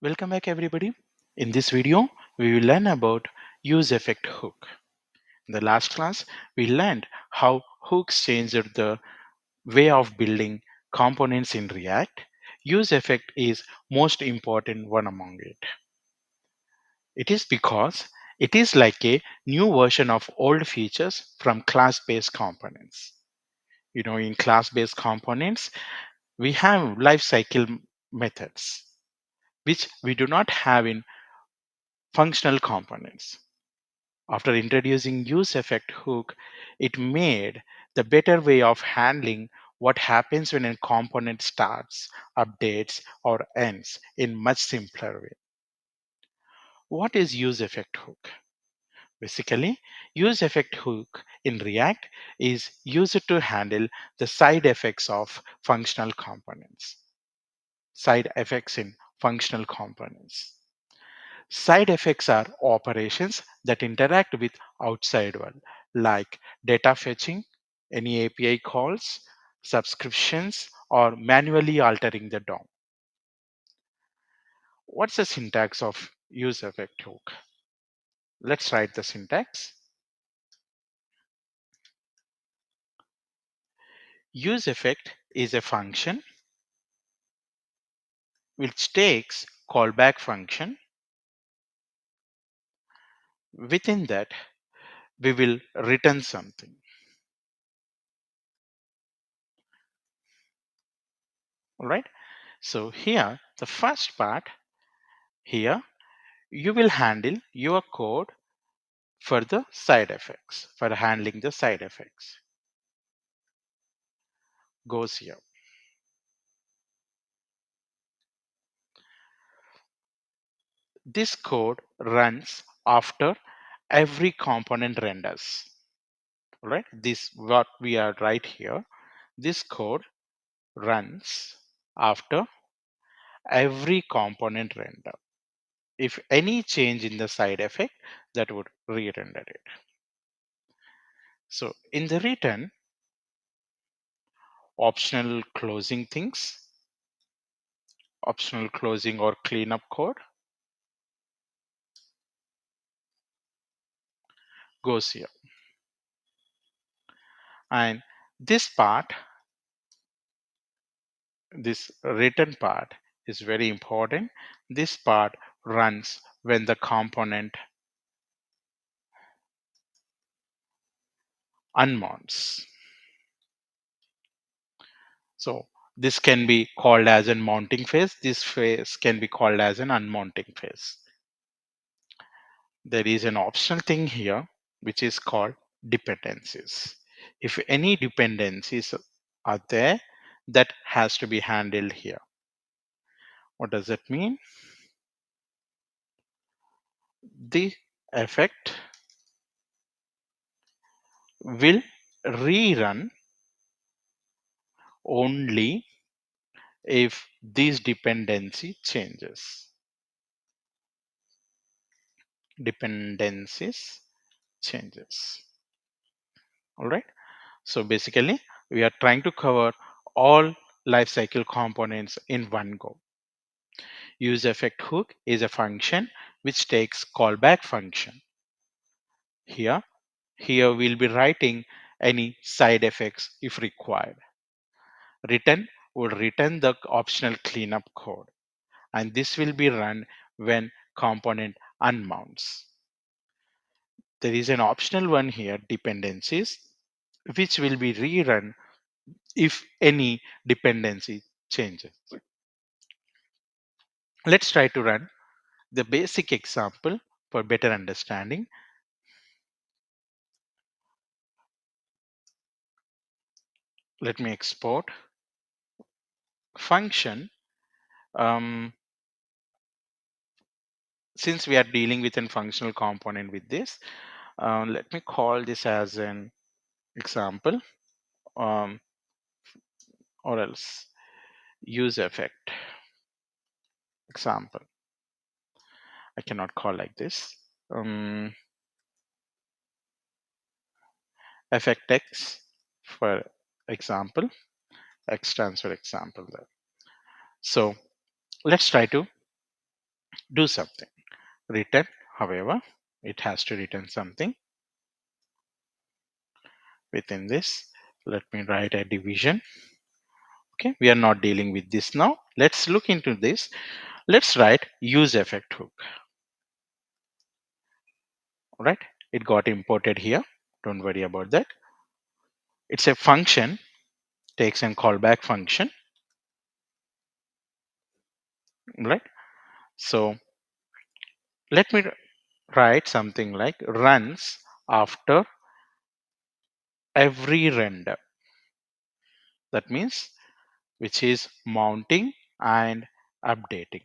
Welcome back everybody. In this video, we will learn about use effect hook. In the last class, we learned how hooks changed the way of building components in React. Use effect is most important one among it. It is because it is like a new version of old features from class-based components. In class-based components, we have lifecycle methods, which we do not have in functional components. After introducing use effect hook, it made the better way of handling what happens when a component starts, updates, or ends in much simpler way. What is use effect hook? Basically, use effect hook in React is used to handle the side effects of functional components. Side effects in functional components. Side effects are operations that interact with outside world, like data fetching, any API calls, subscriptions, or manually altering the DOM. What's the syntax of use effect hook? Let's write the syntax. Use effect is a function which takes callback function. Within that, we will return something. All right. So here, the first part here, you will handle your code for the side effects, for handling the side effects. Goes here. This code runs after every component renders. All right, this what we are right here. This code runs after every component render. If any change in the side effect, that would re-render it. So in the return, optional closing things, optional closing or cleanup code goes here. And this part, this written part is very important. This part runs when the component unmounts. So this can be called as a mounting phase. This phase can be called as an unmounting phase. There is an optional thing here which is called dependencies. If any dependencies are there, that has to be handled here. What does that mean? The effect will rerun only if this dependency changes. Dependencies changes. All right. So basically, we are trying to cover all lifecycle components in one go. Use effect hook is a function which takes callback function. Here we'll be writing any side effects if required. Return will return the optional cleanup code, and this will be run when component unmounts. There is an optional one here, dependencies, which will be rerun if any dependency changes. Let's try to run the basic example for better understanding. Let me export function. Um, since we are dealing with a functional component with this, let me call this as an example, um, or else use effect example. I cannot call like this. Effect X for example, X stands for example there. So let's try to do something. Return, however, it has to return something within this. Let me write a division. Okay, we are not dealing with this now. Let's look into this. Let's write use effect hook. Right, it got imported here. Don't worry about that. It's a function, takes a callback function, right? So let me write something like runs after every render. That means which is mounting and updating.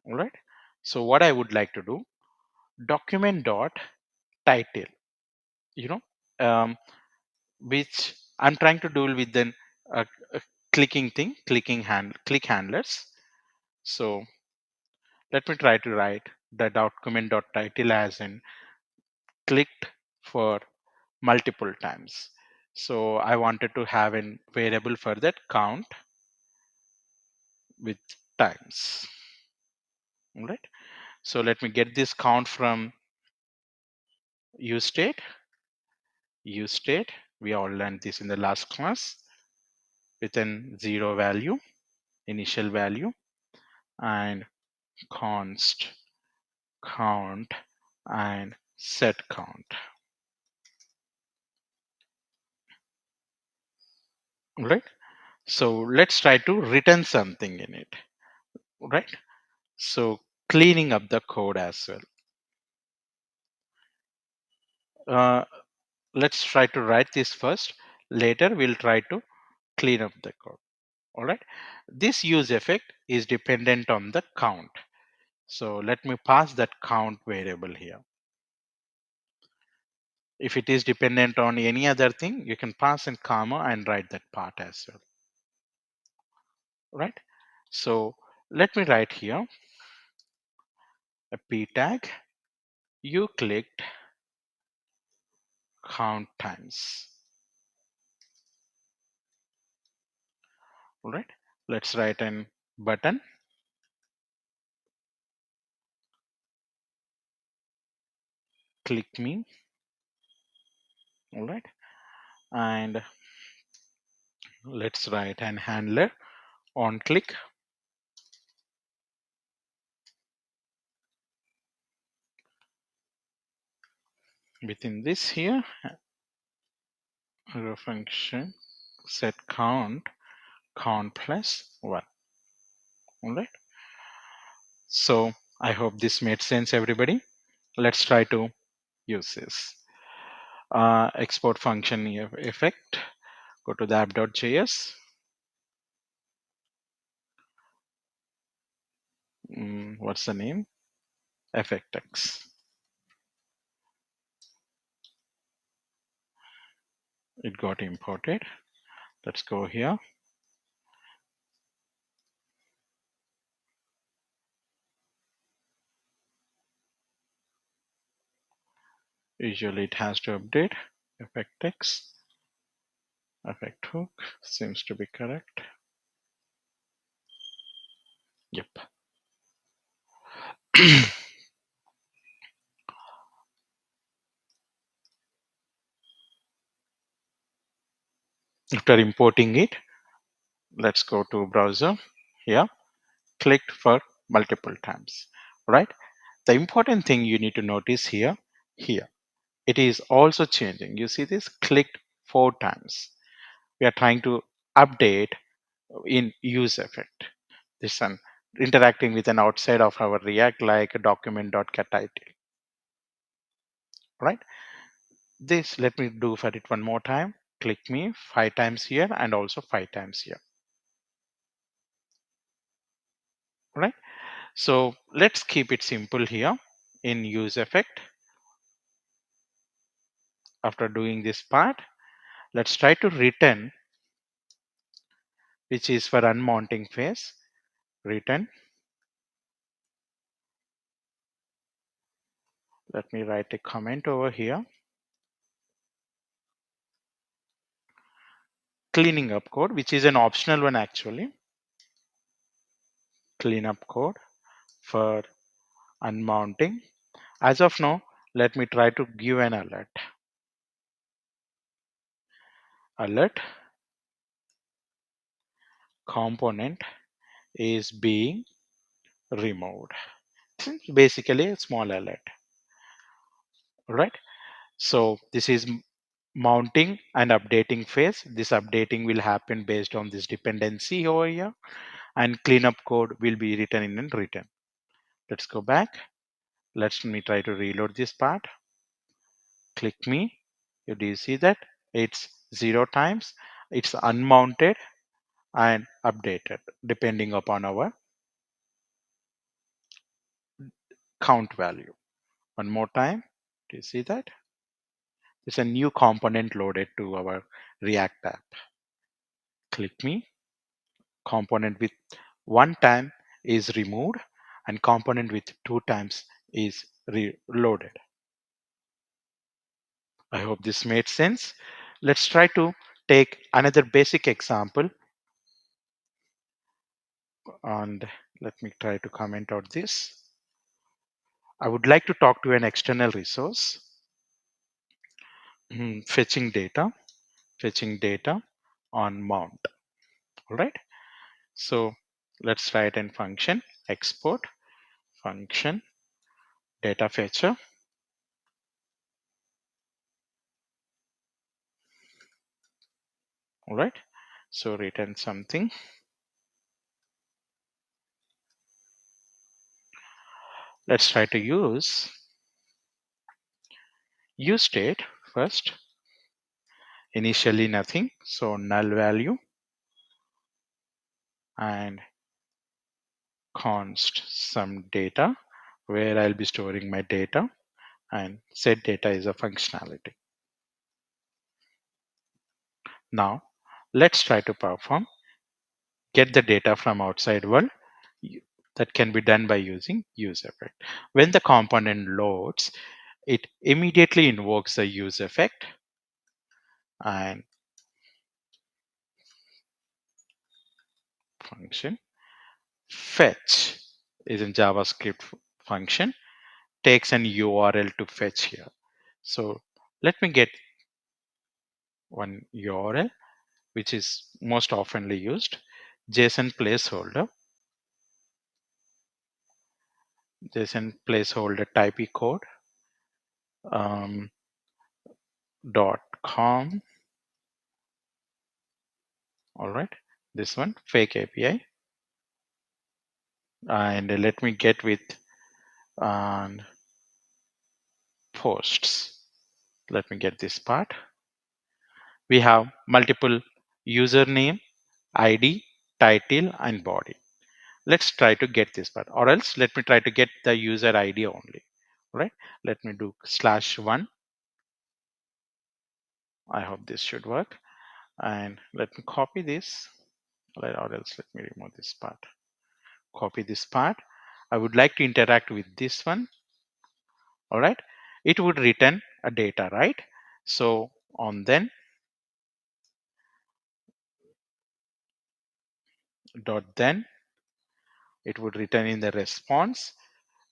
All right. So what I would like to do, document dot title, you know, which I'm trying to do with then a clicking thing, click handlers. So let me try to write the document dot title as in clicked for multiple times. So I wanted to have a variable for that count with times. All right. So let me get this count from use state. Use state. We all learned this in the last class with an zero value, initial value, and const count and set count. All right. So let's try to return something in it. Right. So cleaning up the code as well. Uh, let's try to write this first. Later we'll try to clean up the code. All right. This use effect is dependent on the count. So let me pass that count variable here. If it is dependent on any other thing, you can pass in comma and write that part as well. Right. So let me write here a p tag. You clicked count times. All right. Let's write an button. Click me. All right. And let's write an handler on click. Within this here, a function set count plus 1. All right. So I hope this made sense, everybody. Let's try to use this. Export function effect. Go to the app.js. What's the name? Effectx. It got imported. Let's go here. Usually it has to update. Effectx. Effect hook seems to be correct. Yep. After importing it, let's go to browser. Here, clicked for multiple times. Right. The important thing you need to notice here, it is also changing. You see this clicked 4 times. We are trying to update in use effect. This one interacting with an outside of our React like a document.getTitle. Right. This let me do for it one more time. Click me 5 times here and also 5 times here. Right. So let's keep it simple here in use effect. After doing this part, let's try to return, which is for unmounting phase. Return. Let me write a comment over here. Cleaning up code, which is an optional one actually. cleanup code for unmounting. As of now, let me try to give an alert. Alert component is being removed. Basically a small alert, right? So this is mounting and updating phase. This updating will happen based on this dependency over here, and cleanup code will be written in and written. Let's go back. Let me try to reload this part. Click me. Do you see that? It's 0 times. It's unmounted and updated depending upon our count value. One more time. Do you see that? It's a new component loaded to our React app. Click me. Component with 1 time is removed and component with 2 times is reloaded. I hope this made sense. Let's try to take another basic example, and let me try to comment out this. I would like to talk to an external resource. Fetching data on mount. All right. So let's write in function export function data fetcher. All right. So return something. Let's try to use state first. Initially nothing. So null value and const some data where I'll be storing my data, and set data is a functionality. Now let's try to perform get the data from outside world. That can be done by using use effect. When the component loads, it immediately invokes the use effect, and function fetch is in JavaScript function, takes an URL to fetch here. So let me get one URL which is most oftenly used, JSON placeholder. JSON placeholder type code .com. All right, this one fake API, and let me get with posts. Let me get this part. We have multiple username, ID, title, and body. Let's try to get this part, or else let me try to get the user ID only. Right? Let me do /1. I hope this should work. And let me copy this, or else let me remove this part. Copy this part. I would like to interact with this one. All right. It would return a data, right? So on then it would return in the response.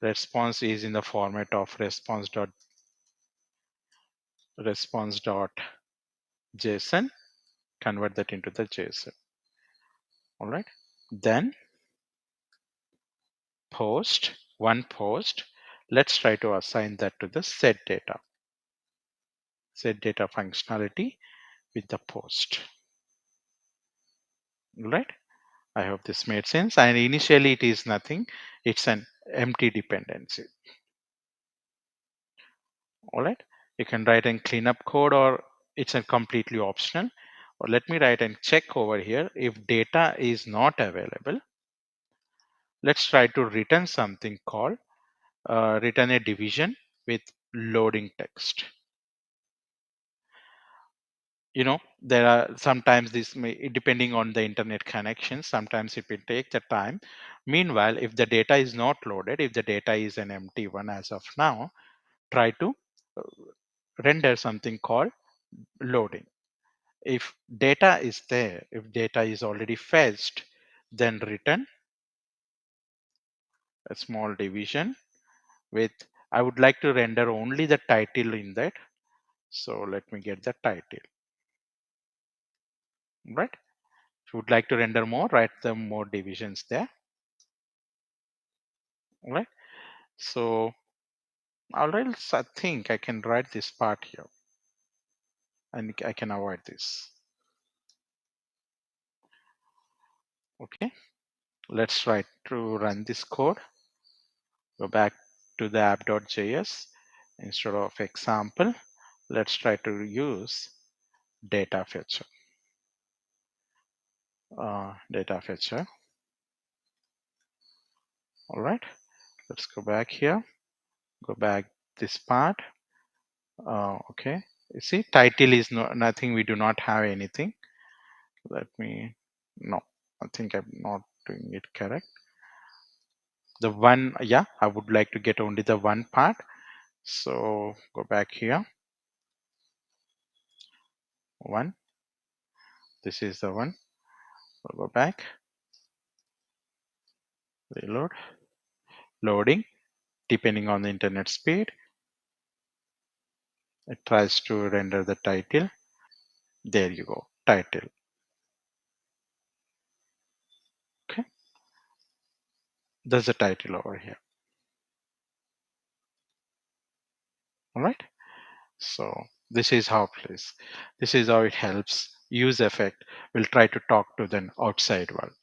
Response is in the format of response.json. Convert that into the JSON. All right. Then post, one post. Let's try to assign that to the set data functionality with the post. All right. I hope this made sense. And initially it is nothing. It's an empty dependency. All right. You can write in cleanup code, or it's a completely optional. Or let me write and check over here. If data is not available, let's try to return something called return a division with loading text. There are sometimes this may, depending on the internet connection, sometimes it will take the time. Meanwhile, if the data is not loaded, if the data is an empty one as of now, try to uh, render something called loading. If data is there, if data is already fetched, then return a small division with, I would like to render only the title in that. So let me get the title, right? If you would like to render more, write the more divisions there, right? So all right, so I think I can write this part here and I can avoid this. Okay, let's try to run this code. Go back to the app.js. Instead of example, let's try to use data fetcher. Data fetcher. All right, let's go back here. Go back this part. Okay, you see, title is nothing. We do not have anything. Let me, no, I think I'm not doing it correct. The one, yeah, I would like to get only the one part. So go back here. One, this is the one. We'll go back. Reload. Loading. Depending on the internet speed, it tries to render the title. There you go, title. Okay, there's a title over here. All right. So this is how please. This is how it helps. Use effect will try to talk to the outside world.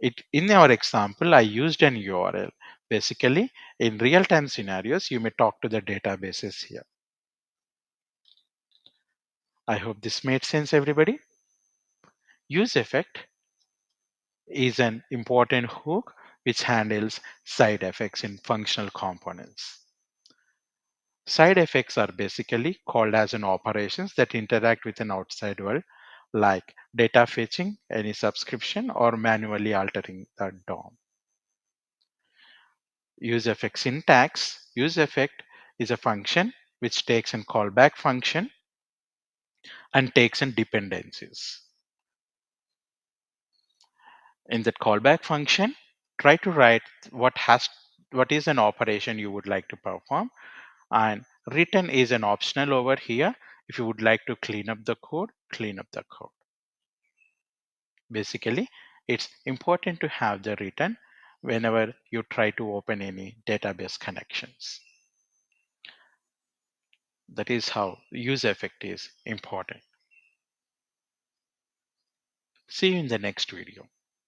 It in our example, I used an URL. Basically, in real-time scenarios, you may talk to the databases here. I hope this made sense, everybody. Use effect is an important hook which handles side effects in functional components. Side effects are basically called as an operations that interact with an outside world, like data fetching, any subscription, or manually altering the DOM. Use effect syntax. Use effect is a function which takes an callback function and takes in dependencies. In that callback function, try to write what is an operation you would like to perform, and return is an optional over here. If you would like to clean up the code, clean up the code. Basically, it's important to have the return whenever you try to open any database connections. That is how use effect is important. See you in the next video.